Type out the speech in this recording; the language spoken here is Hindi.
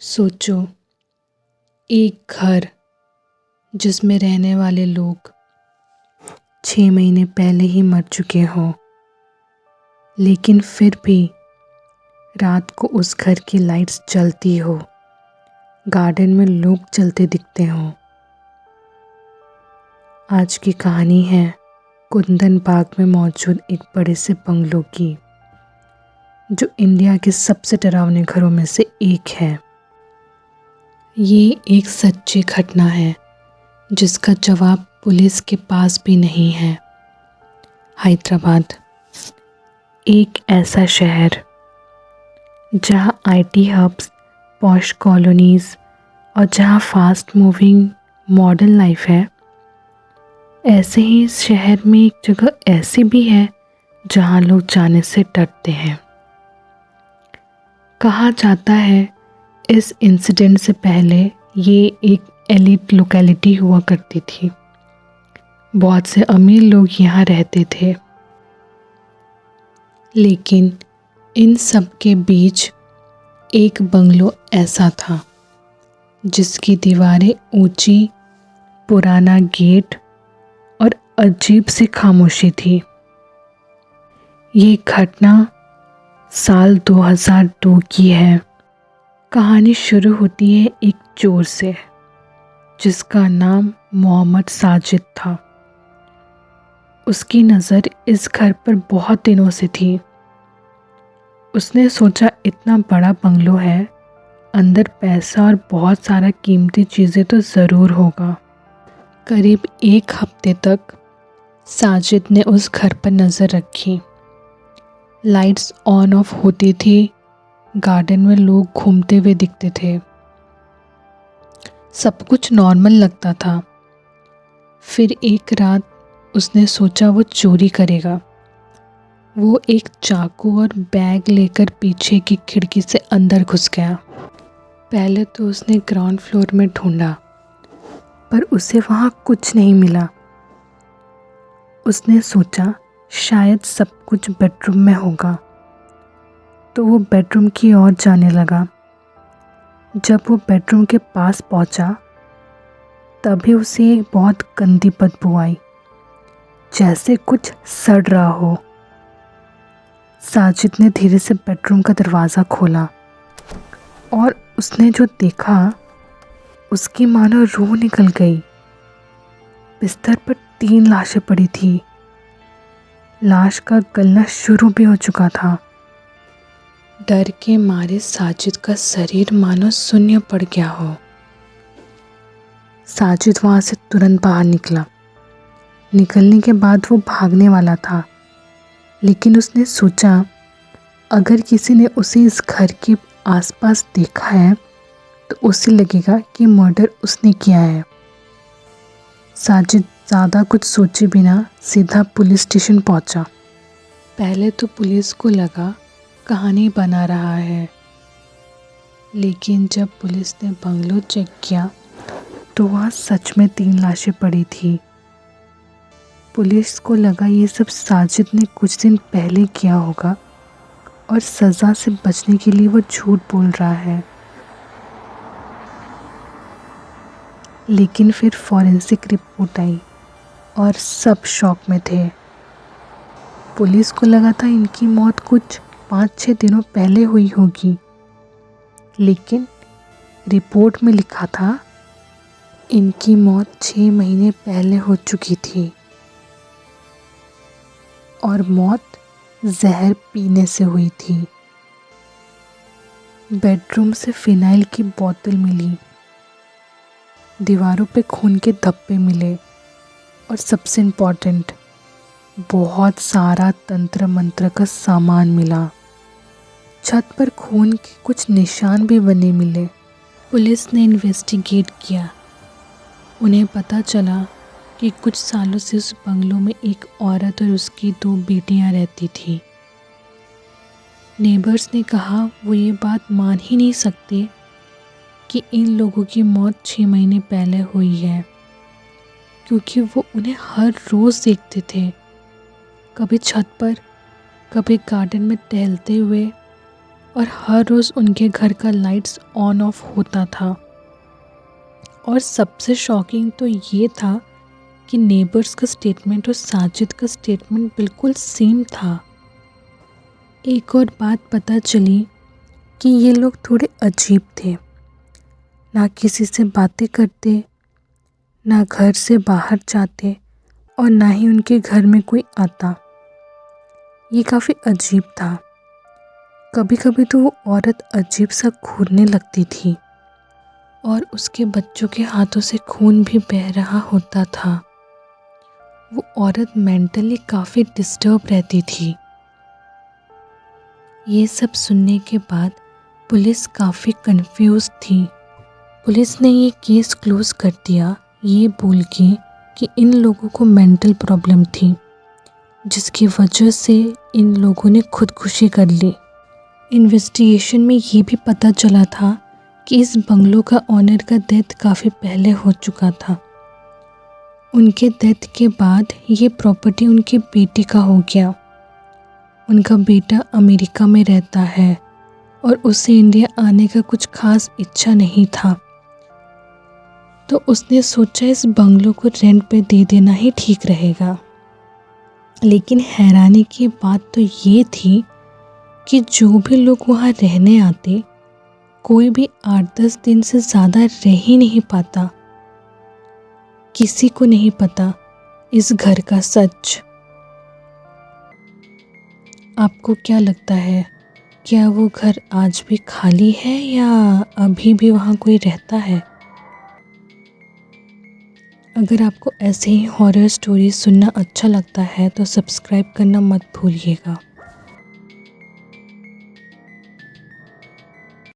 सोचो, एक घर जिसमें रहने वाले लोग 6 महीने पहले ही मर चुके हों, लेकिन फिर भी रात को उस घर की लाइट्स जलती हो, गार्डन में लोग चलते दिखते हों। आज की कहानी है कुंदन बाग में मौजूद एक बड़े से बंगलो की, जो इंडिया के सबसे डरावने घरों में से एक है। ये एक सच्ची घटना है जिसका जवाब पुलिस के पास भी नहीं है। हैदराबाद, एक ऐसा शहर जहां आईटी हब्स, पॉश कॉलोनीज और जहां फास्ट मूविंग मॉडर्न लाइफ है, ऐसे ही इस शहर में एक जगह ऐसी भी है जहां लोग जाने से डरते हैं। कहा जाता है इस इंसिडेंट से पहले ये एक एलिट लोकेलिटी हुआ करती थी। बहुत से अमीर लोग यहाँ रहते थे, लेकिन इन सब के बीच एक बंगलो ऐसा था जिसकी दीवारें ऊंची, पुराना गेट और अजीब सी खामोशी थी। ये घटना साल 2002 की है। कहानी शुरू होती है एक चोर से जिसका नाम मोहम्मद साजिद था। उसकी नज़र इस घर पर बहुत दिनों से थी। उसने सोचा इतना बड़ा बंगलो है, अंदर पैसा और बहुत सारा कीमती चीज़ें तो ज़रूर होगा। करीब एक हफ्ते तक साजिद ने उस घर पर नज़र रखी। लाइट्स ऑन ऑफ होती थी, गार्डन में लोग घूमते हुए दिखते थे, सब कुछ नॉर्मल लगता था। फिर एक रात उसने सोचा वो चोरी करेगा। वो एक चाकू और बैग लेकर पीछे की खिड़की से अंदर घुस गया। पहले तो उसने ग्राउंड फ्लोर में ढूंढा, पर उसे वहाँ कुछ नहीं मिला। उसने सोचा शायद सब कुछ बेडरूम में होगा, तो वो बेडरूम की ओर जाने लगा। जब वो बेडरूम के पास पहुंचा, तभी उसे एक बहुत गंदी बदबू आई, जैसे कुछ सड़ रहा हो। साजिद ने धीरे से बेडरूम का दरवाज़ा खोला और उसने जो देखा, उसकी मानो रूह निकल गई। बिस्तर पर 3 लाशें पड़ी थी। लाश का गलना शुरू भी हो चुका था। डर के मारे साजिद का शरीर मानो शून्य पड़ गया हो। साजिद वहाँ से तुरंत बाहर निकला। निकलने के बाद वो भागने वाला था, लेकिन उसने सोचा अगर किसी ने उसे इस घर के आसपास देखा है तो उसे लगेगा कि मर्डर उसने किया है। साजिद ज़्यादा कुछ सोचे बिना सीधा पुलिस स्टेशन पहुंचा। पहले तो पुलिस को लगा कहानी बना रहा है, लेकिन जब पुलिस ने बंगलो चेक किया तो वहाँ सच में 3 लाशें पड़ी थी। पुलिस को लगा ये सब साजिद ने कुछ दिन पहले किया होगा और सज़ा से बचने के लिए वो झूठ बोल रहा है। लेकिन फिर फॉरेंसिक रिपोर्ट आई और सब शॉक में थे। पुलिस को लगा था इनकी मौत कुछ 5-6 दिनों पहले हुई होगी, लेकिन रिपोर्ट में लिखा था इनकी मौत 6 महीने पहले हो चुकी थी और मौत जहर पीने से हुई थी। बेडरूम से फिनाइल की बोतल मिली, दीवारों पे खून के धब्बे मिले और सबसे इम्पॉर्टेंट, बहुत सारा तंत्र मंत्र का सामान मिला। छत पर खून के कुछ निशान भी बने मिले। पुलिस ने इन्वेस्टिगेट किया। उन्हें पता चला कि कुछ सालों से उस बंगलों में एक औरत और उसकी 2 बेटियां रहती थी। नेबर्स ने कहा वो ये बात मान ही नहीं सकते कि इन लोगों की मौत 6 महीने पहले हुई है, क्योंकि वो उन्हें हर रोज़ देखते थे, कभी छत पर, कभी गार्डन में टहलते हुए और हर रोज़ उनके घर का लाइट्स ऑन ऑफ होता था। और सबसे शॉकिंग तो ये था कि नेबर्स का स्टेटमेंट और साजिद का स्टेटमेंट बिल्कुल सेम था। एक और बात पता चली कि ये लोग थोड़े अजीब थे, ना किसी से बातें करते, ना घर से बाहर जाते और ना ही उनके घर में कोई आता। ये काफ़ी अजीब था। कभी कभी तो वो औरत अजीब सा घूरने लगती थी और उसके बच्चों के हाथों से खून भी बह रहा होता था। वो औरत मेंटली काफ़ी डिस्टर्ब रहती थी। ये सब सुनने के बाद पुलिस काफ़ी कंफ्यूज थी। पुलिस ने ये केस क्लोज कर दिया ये बोल के कि इन लोगों को मेंटल प्रॉब्लम थी, जिसकी वजह से इन लोगों ने खुदकुशी कर ली। इन्वेस्टिगेशन में ये भी पता चला था कि इस बंगलो का ऑनर का डेथ काफ़ी पहले हो चुका था। उनके डेथ के बाद ये प्रॉपर्टी उनके बेटे का हो गया। उनका बेटा अमेरिका में रहता है और उसे इंडिया आने का कुछ खास इच्छा नहीं था, तो उसने सोचा इस बंगलो को रेंट पे दे देना ही ठीक रहेगा। लेकिन हैरानी की बात तो ये थी कि जो भी लोग वहाँ रहने आते, कोई भी 8-10 दिन से ज़्यादा रह ही नहीं पाता। किसी को नहीं पता इस घर का सच। आपको क्या लगता है, क्या वो घर आज भी खाली है या अभी भी वहाँ कोई रहता है? अगर आपको ऐसे ही हॉरर स्टोरी सुनना अच्छा लगता है तो सब्सक्राइब करना मत भूलिएगा।